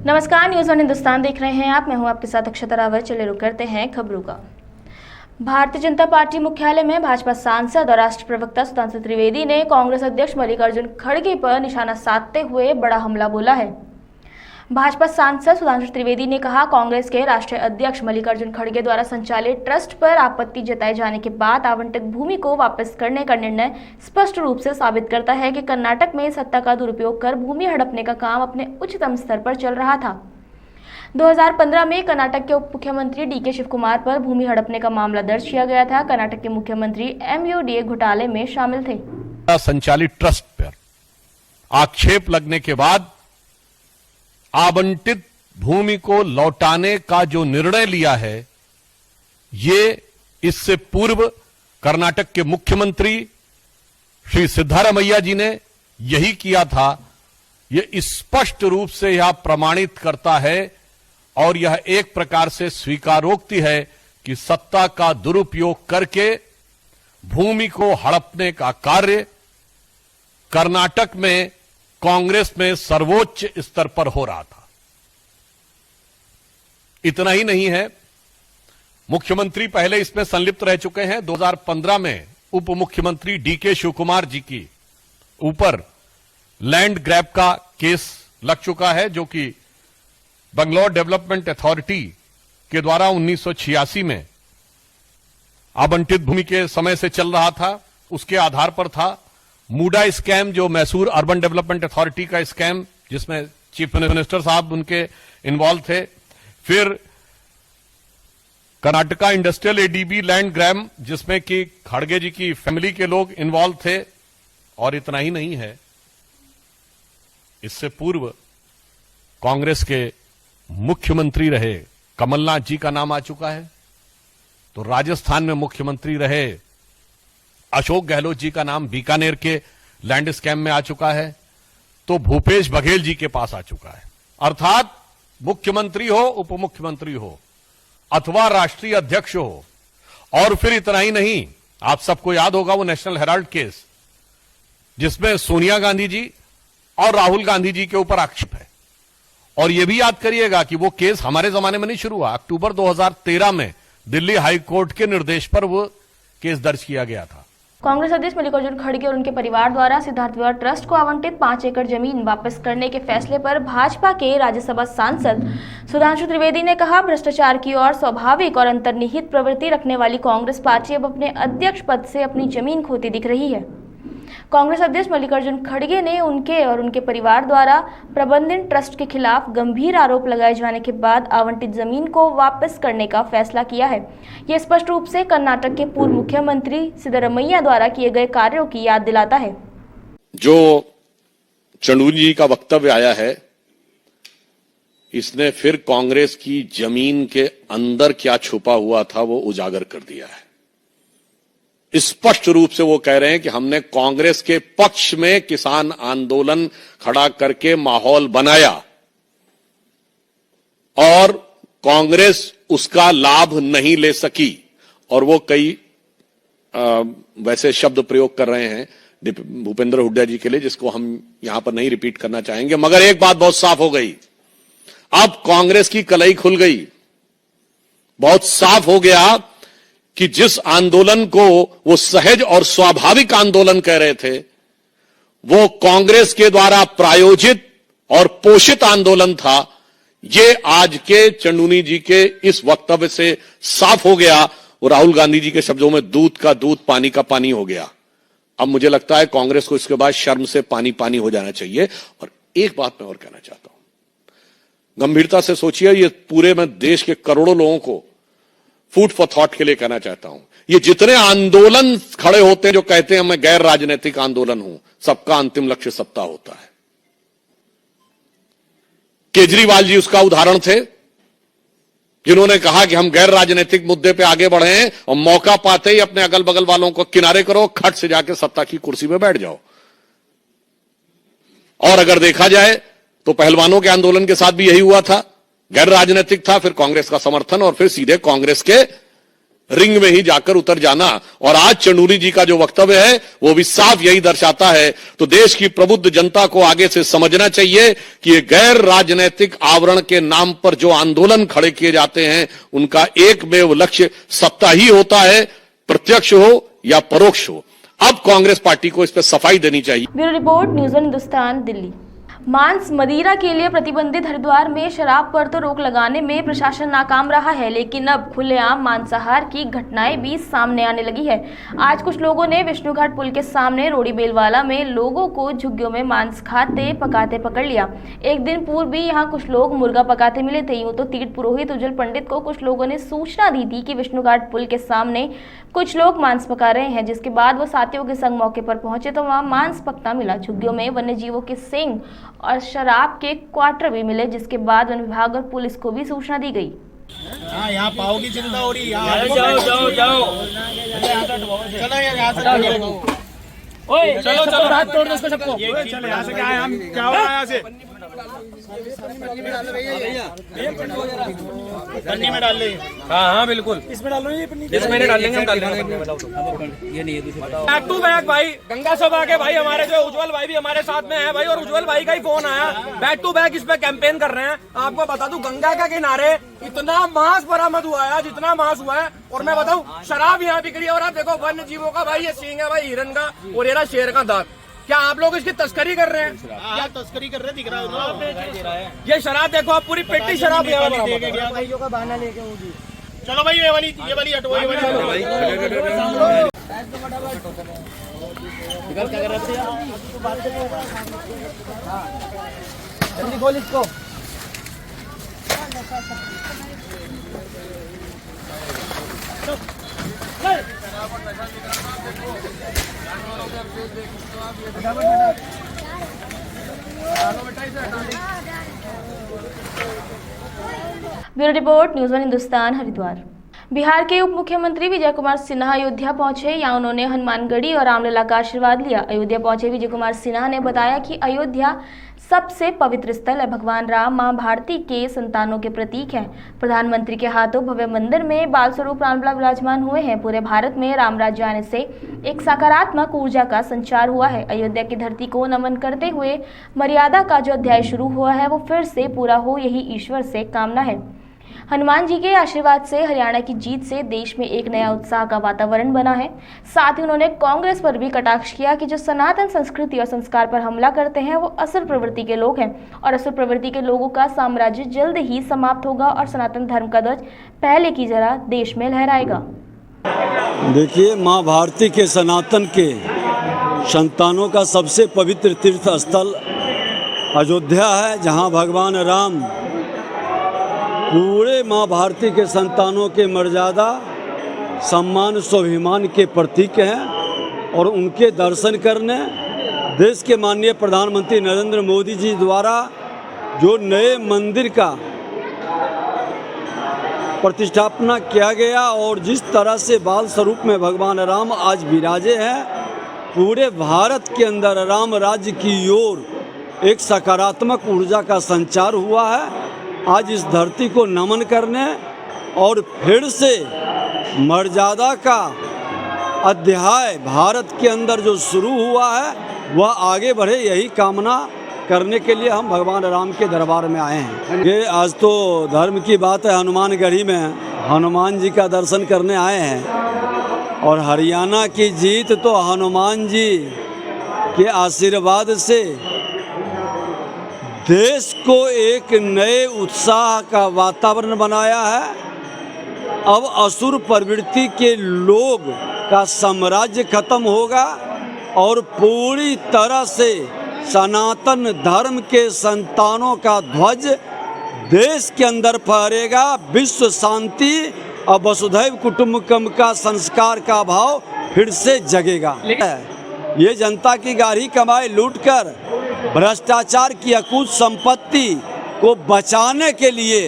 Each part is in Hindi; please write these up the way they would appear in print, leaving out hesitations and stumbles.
नमस्कार, न्यूज़ वन हिंदुस्तान देख रहे हैं आप। मैं हूं आपके साथ अक्षता रावत। चलिए रुक करते हैं खबरों का। भारतीय जनता पार्टी मुख्यालय में भाजपा सांसद और राष्ट्रीय प्रवक्ता सुधांशु त्रिवेदी ने कांग्रेस अध्यक्ष मल्लिकार्जुन खड़गे पर निशाना साधते हुए बड़ा हमला बोला है। भाजपा सांसद सुधांशु त्रिवेदी ने कहा, कांग्रेस के राष्ट्रीय अध्यक्ष मल्लिकार्जुन खड़गे द्वारा संचालित ट्रस्ट पर आपत्ति जताए जाने के बाद आवंटित भूमि को वापस करने का निर्णय स्पष्ट रूप से साबित करता है कि कर्नाटक में सत्ता का दुरुपयोग कर भूमि हड़पने का काम अपने उच्चतम स्तर पर चल रहा था। 2015 में कर्नाटक के उप मुख्यमंत्री डीके शिवकुमार पर भूमि हड़पने का मामला दर्ज किया गया था। कर्नाटक के मुख्यमंत्री MUDA घोटाले में शामिल थे। संचालित ट्रस्ट पर आक्षेप लगने के बाद आवंटित भूमि को लौटाने का जो निर्णय लिया है, ये इससे पूर्व कर्नाटक के मुख्यमंत्री श्री सिद्धारमैया जी ने यही किया था। यह स्पष्ट रूप से यह प्रमाणित करता है और यह एक प्रकार से स्वीकारोक्ति है कि सत्ता का दुरुपयोग करके भूमि को हड़पने का कार्य कर्नाटक में कांग्रेस में सर्वोच्च स्तर पर हो रहा था। इतना ही नहीं है, मुख्यमंत्री पहले इसमें संलिप्त रह चुके हैं। 2015 में उप मुख्यमंत्री डीके शिवकुमार जी की ऊपर लैंड ग्रैब का केस लग चुका है, जो कि बंगलौर डेवलपमेंट अथॉरिटी के द्वारा 1986 में आवंटित भूमि के समय से चल रहा था। उसके आधार पर था मूडा स्कैम, जो मैसूर अर्बन डेवलपमेंट अथॉरिटी का स्कैम, जिसमें चीफ मिनिस्टर साहब उनके इन्वॉल्व थे। फिर Karnataka industrial ADB land grab, जिसमें कि खड़गे जी की फैमिली के लोग इन्वॉल्व थे। और इतना ही नहीं है, इससे पूर्व कांग्रेस के मुख्यमंत्री रहे कमलनाथ जी का नाम आ चुका है। तो राजस्थान में मुख्यमंत्री रहे अशोक गहलोत जी का नाम बीकानेर के लैंड स्कैम में आ चुका है। तो भूपेश बघेल जी के पास आ चुका है। अर्थात मुख्यमंत्री हो, उप मुख्यमंत्री हो अथवा राष्ट्रीय अध्यक्ष हो। और फिर इतना ही नहीं, आप सबको याद होगा वो नेशनल हेराल्ड केस, जिसमें सोनिया गांधी जी और राहुल गांधी जी के ऊपर आक्षेप है। और यह भी याद करिएगा कि वो केस हमारे जमाने में नहीं शुरू हुआ। अक्टूबर 2013 में दिल्ली हाई कोर्ट के निर्देश पर वो केस दर्ज किया गया था। कांग्रेस अध्यक्ष मल्लिकार्जुन खड़गे और उनके परिवार द्वारा सिद्धार्थ विहार ट्रस्ट को आवंटित 5 एकड़ जमीन वापस करने के फैसले पर भाजपा के राज्यसभा सांसद सुधांशु त्रिवेदी ने कहा, भ्रष्टाचार की ओर स्वाभाविक और अंतर्निहित प्रवृत्ति रखने वाली कांग्रेस पार्टी अब अपने अध्यक्ष पद से अपनी जमीन खोती दिख रही है। कांग्रेस अध्यक्ष मल्लिकार्जुन खड़गे ने उनके और उनके परिवार द्वारा प्रबंधन ट्रस्ट के खिलाफ गंभीर आरोप लगाए जाने के बाद आवंटित जमीन को वापस करने का फैसला किया है। यह स्पष्ट रूप से कर्नाटक के पूर्व मुख्यमंत्री सिद्धरमैया द्वारा किए गए कार्यों की याद दिलाता है। जो चंडूनी जी का वक्तव्य आया है, इसने फिर कांग्रेस की जमीन के अंदर क्या छुपा हुआ था वो उजागर कर दिया है। स्पष्ट रूप से वो कह रहे हैं कि हमने कांग्रेस के पक्ष में किसान आंदोलन खड़ा करके माहौल बनाया और कांग्रेस उसका लाभ नहीं ले सकी। और वो कई वैसे शब्द प्रयोग कर रहे हैं भूपेंद्र हुड्डा जी के लिए, जिसको हम यहां पर नहीं रिपीट करना चाहेंगे। मगर एक बात बहुत साफ हो गई, अब कांग्रेस की कलई खुल गई। बहुत साफ हो गया कि जिस आंदोलन को वो सहज और स्वाभाविक आंदोलन कह रहे थे, वो कांग्रेस के द्वारा प्रायोजित और पोषित आंदोलन था। ये आज के चंडूनी जी के इस वक्तव्य से साफ हो गया। वो राहुल गांधी जी के शब्दों में दूध का दूध, पानी का पानी हो गया। अब मुझे लगता है कांग्रेस को इसके बाद शर्म से पानी पानी हो जाना चाहिए। और एक बात मैं और कहना चाहता हूं, गंभीरता से सोचिए, ये पूरे मैं देश के करोड़ों लोगों को फूड फॉर थॉट के लिए कहना चाहता हूं, ये जितने आंदोलन खड़े होते हैं जो कहते हैं मैं गैर राजनीतिक आंदोलन हूं, सबका अंतिम लक्ष्य सत्ता होता है। केजरीवाल जी उसका उदाहरण थे, जिन्होंने कहा कि हम गैर राजनीतिक मुद्दे पे आगे बढ़े हैं और मौका पाते ही अपने अगल बगल वालों को किनारे करो, खट से जाके सत्ता की कुर्सी पे बैठ जाओ। और अगर देखा जाए तो पहलवानों के आंदोलन के साथ भी यही हुआ था, गैर राजनीतिक था, फिर कांग्रेस का समर्थन और फिर सीधे कांग्रेस के रिंग में ही जाकर उतर जाना। और आज चंदूरी जी का जो वक्तव्य है वो भी साफ यही दर्शाता है। तो देश की प्रबुद्ध जनता को आगे से समझना चाहिए कि ये गैर राजनीतिक आवरण के नाम पर जो आंदोलन खड़े किए जाते हैं उनका एकमेव लक्ष्य सत्ता ही होता है, प्रत्यक्ष हो या परोक्ष हो। अब कांग्रेस पार्टी को इस पर सफाई देनी चाहिए। Bureau report, news one Hindustan, Delhi. मांस मदिरा के लिए प्रतिबंधित हरिद्वार में शराब पर तो रोक लगाने में प्रशासन नाकाम रहा है, लेकिन अब खुलेआम मांसाहार की घटनाएं भी सामने आने लगी है। आज कुछ लोगों ने विष्णुघाट पुल के सामने रोडी बेलवाला में लोगों को झुग्गियों में मांस खाते पकाते पकड़ लिया। एक दिन पूर्व भी यहाँ कुछ लोग मुर्गा पकाते मिले थे। यूं तो तीर्थ पुरोहित उज्जवल पंडित को कुछ लोगों ने सूचना दी थी कि विष्णुघाट पुल के सामने कुछ लोग मांस पका रहे हैं, जिसके बाद वो साथियों के संग मौके पर पहुंचे तो वहां मांस पकता मिला। झुग्गियों में वन्य जीवों के सींग और शराब के क्वार्टर भी मिले, जिसके बाद वन विभाग और पुलिस को भी सूचना दी गई। हाँ, यहाँ पाव की चिंता हो रही है। जाओ चलो यहाँ से चलो हाथ तोड़ दो इसको सबको। चलो यहाँ से क्या है, हम क्या हुआ यहाँ से पन्नी में डाल ले। हाँ बिल्कुल, इसमें डालो, ये पन्नी इसमें डाल लेंगे हम, डाल देंगे। ये नहीं है बैक टू बैक भाई, गंगा सभा के भाई हमारे जो उज्जवल भाई भी हमारे साथ में है भाई, और उज्जवल भाई का ही फोन आया, बैक टू बैक इस पे कैंपेन कर रहे हैं। आपको बता दूं, गंगा के किनारे इतना मांस बरामद हुआ है, जितना मांस हुआ है, और मैं बताऊं शराब यहाँ बिक रही है। और आप देखो वन्य जीवों का भाई, ये सींग है भाई हिरन का, और ये शेर का दांत। क्या आप लोग इसकी तस्करी कर रहे हैं? क्या तस्करी कर रहे, दिख रहा है। ये शराब देखो आप, पूरी पेटी शराब यहाँ पर। का बहाना लेके होगी। चलो भाई ये वाली हटो, ये वाली जल्दी खोल इसको। Bureau report, news one Hindustan, Haridwar. Bihar के उप मुख्यमंत्री विजय कुमार सिन्हा अयोध्या पहुंचे। यहाँ उन्होंने हनुमानगढ़ी और रामलला का आशीर्वाद लिया। अयोध्या पहुंचे विजय कुमार सिन्हा ने बताया कि अयोध्या सबसे पवित्र स्थल है। भगवान राम मां भारती के संतानों के प्रतीक हैं। प्रधानमंत्री के हाथों भव्य मंदिर में बाल स्वरूप रामलला विराजमान हुए हैं। पूरे भारत में राम राज्य आने से एक सकारात्मक ऊर्जा का संचार हुआ है। अयोध्या की धरती को नमन करते हुए मर्यादा का जो अध्याय शुरू हुआ है वो फिर से पूरा हो, यही ईश्वर से कामना है। हनुमान जी के आशीर्वाद से हरियाणा की जीत से देश में एक नया उत्साह का वातावरण बना है। साथ ही उन्होंने कांग्रेस पर भी कटाक्ष किया कि जो सनातन संस्कृति और संस्कार पर हमला करते हैं वो असुर प्रवृत्ति के लोग हैं, और असुर प्रवृत्ति के लोगों का साम्राज्य जल्द ही समाप्त होगा और सनातन धर्म का ध्वज पहले की तरह देश में लहराएगा। देखिए, माँ भारती के सनातन के संतानों का सबसे पवित्र तीर्थ स्थल अयोध्या है, जहाँ भगवान राम पूरे माँ भारती के संतानों के मर्यादा, सम्मान, स्वाभिमान के प्रतीक हैं। और उनके दर्शन करने देश के माननीय प्रधानमंत्री नरेंद्र मोदी जी द्वारा जो नए मंदिर का प्रतिष्ठापना किया गया और जिस तरह से बाल स्वरूप में भगवान राम आज विराजे हैं, पूरे भारत के अंदर राम राज्य की ओर एक सकारात्मक ऊर्जा का संचार हुआ है। आज इस धरती को नमन करने और फिर से मर्यादा का अध्याय भारत के अंदर जो शुरू हुआ है वह आगे बढ़े, यही कामना करने के लिए हम भगवान राम के दरबार में आए हैं। ये आज तो धर्म की बात है, हनुमानगढ़ी में हनुमान जी का दर्शन करने आए हैं। और हरियाणा की जीत तो हनुमान जी के आशीर्वाद से देश को एक नए उत्साह का वातावरण बनाया है। अब असुर प्रवृत्ति के लोग का साम्राज्य खत्म होगा और पूरी तरह से सनातन धर्म के संतानों का ध्वज देश के अंदर फहरेगा। विश्व शांति और वसुधैव कुटुंबकम का संस्कार का भाव फिर से जगेगा। ये जनता की गाढ़ी कमाई लूटकर भ्रष्टाचार की अकूत संपत्ति को बचाने के लिए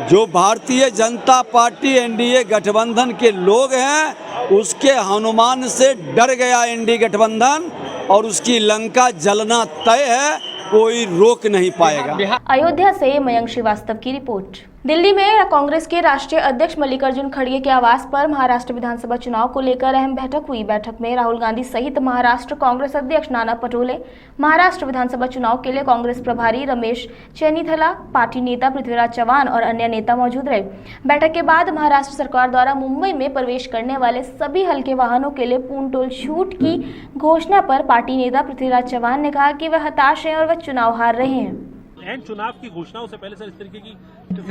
जो भारतीय जनता पार्टी एनडीए गठबंधन के लोग हैं, उसके हनुमान से डर गया एनडीए गठबंधन और उसकी लंका जलना तय है, कोई रोक नहीं पाएगा। अयोध्या से मयंक श्रीवास्तव की रिपोर्ट। दिल्ली में कांग्रेस के राष्ट्रीय अध्यक्ष मल्लिकार्जुन खड़गे के आवास पर महाराष्ट्र विधानसभा चुनाव को लेकर अहम बैठक हुई। बैठक में राहुल गांधी सहित महाराष्ट्र कांग्रेस अध्यक्ष नाना पटोले, महाराष्ट्र विधानसभा चुनाव के लिए कांग्रेस प्रभारी रमेश चेन्नीथला, पार्टी नेता पृथ्वीराज चव्हाण और अन्य नेता मौजूद रहे। बैठक के बाद महाराष्ट्र सरकार द्वारा मुंबई में प्रवेश करने वाले सभी हल्के वाहनों के लिए पूर्ण टोल छूट की घोषणा पर पार्टी नेता पृथ्वीराज चव्हाण ने कहा कि वह हताश हैं और वह चुनाव हार रहे हैं। चुनाव की घोषणाओं से पहले सर इस तरीके की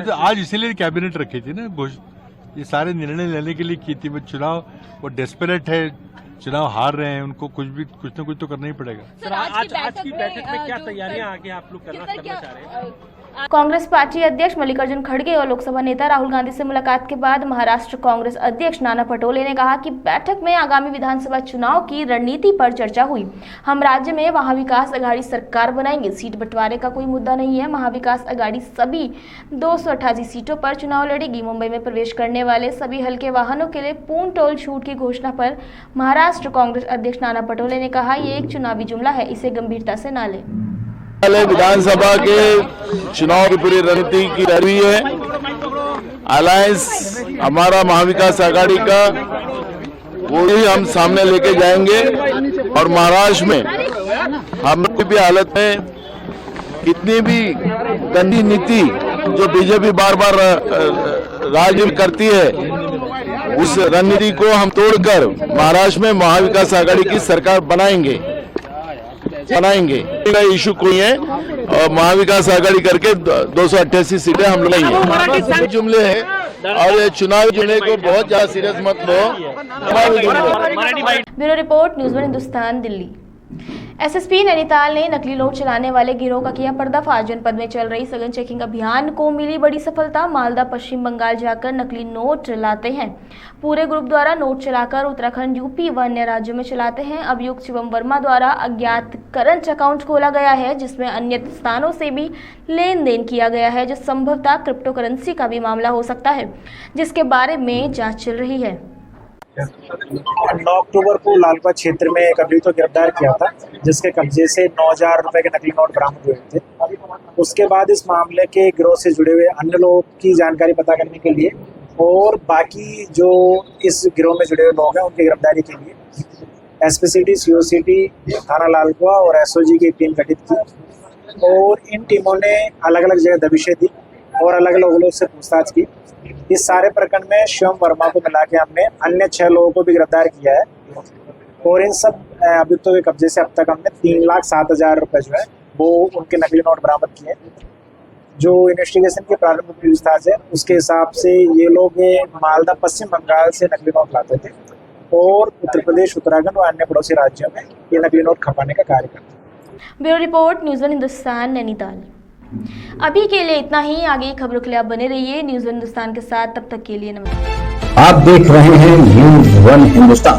तो आज इसीलिए कैबिनेट रखी थी ना, ये सारे निर्णय लेने के लिए की थी। वो चुनाव वो डेस्परेट है, चुनाव हार रहे हैं, उनको कुछ न कुछ तो करना ही पड़ेगा। सर आज की बैठक में क्या तैयारियां आगे आप लोग करना चाह रहे हैं? कांग्रेस पार्टी अध्यक्ष मल्लिकार्जुन खड़गे और लोकसभा नेता राहुल गांधी से मुलाकात के बाद महाराष्ट्र कांग्रेस अध्यक्ष नाना पटोले ने कहा कि बैठक में आगामी विधानसभा चुनाव की रणनीति पर चर्चा हुई। हम राज्य में महाविकास अघाड़ी सरकार बनाएंगे, सीट बंटवारे का कोई मुद्दा नहीं है। महाविकास अघाड़ी सभी 288 सीटों पर चुनाव लड़ेगी। मुंबई में प्रवेश करने वाले सभी हल्के वाहनों के लिए पूर्ण टोल छूट की घोषणा पर महाराष्ट्र कांग्रेस अध्यक्ष नाना पटोले ने कहा, ये एक चुनावी जुमला है, इसे गंभीरता से न लें। विधानसभा के चुनाव की पूरी रणनीति की रही है। अलायंस हमारा महाविकास आघाड़ी का वो ही हम सामने लेके जाएंगे और महाराष्ट्र में हम किसी भी हालत में कितनी भी गंदी नीति जो बीजेपी बार बार राज्य में करती है, उस रणनीति को हम तोड़कर महाराष्ट्र में महाविकास आघाड़ी की सरकार बनाएंगे। इशू कोई है और महाविकास आघाड़ी करके 288 सीटें हम लेंगे। जुमले हैं और ये चुनावी जुमले को बहुत ज्यादा सीरियस मत लो। Bureau report, news one Hindustan, Delhi. SSP Nainital ने नकली नोट चलाने वाले गिरोह का किया पर्दाफाश। जनपद में चल रही सघन चेकिंग अभियान को मिली बड़ी सफलता। मालदा पश्चिम बंगाल जाकर नकली नोट लाते हैं। पूरे ग्रुप द्वारा नोट चलाकर उत्तराखंड, यूपी व अन्य राज्यों में चलाते हैं। अभियुक्त शिवम वर्मा द्वारा अज्ञात करंट अकाउंट खोला गया है, जिसमें अन्य स्थानों से भी लेन देन किया गया है, जो संभवतः क्रिप्टो करेंसी का भी मामला हो सकता है, जिसके बारे में जाँच चल रही है। 9 अक्टूबर को लालबाग क्षेत्र में एक अभियुक्त को गिरफ्तार किया था, जिसके कब्जे से 9,000 रुपए के नकली नोट बरामद हुए थे। उसके बाद इस मामले के गिरोह से जुड़े हुए अन्य लोगों की जानकारी पता करने के लिए और बाकी जो इस गिरोह में जुड़े हुए लोग हैं उनकी गिरफ्तारी के लिए एसपीसीटी, सीओसीटी, थाना लालकुआ और एसओजी की टीम गठित की और इन टीमों ने अलग अलग जगह दबिशें दी और अलग अलग लोगों से पूछताछ की। इस सारे प्रकरण में शिवम वर्मा को मिला के हमने अन्य 6 लोगों को भी गिरफ्तार किया है और इन सब अभियुक्तों के कब्जे से अब तक हमने 3,07,000 रुपए जो है वो उनके नकली नोट बरामद किए। जो इन्वेस्टिगेशन के प्रारंभिक पूछताछ है उसके हिसाब से ये लोग मालदा पश्चिम बंगाल से नकली नोट लाते थे और उत्तर प्रदेश, उत्तराखंड और अन्य पड़ोसी राज्यों में ये नकली नोट खपाने का कार्य करते थे। Bureau report, news one Hindustan, Nainital. अभी के लिए इतना ही। आगे खबरों के लिए आप बने रहिए न्यूज़ वन हिंदुस्तान के साथ। तब तक के लिए नमस्कार। आप देख रहे हैं न्यूज़ वन हिंदुस्तान।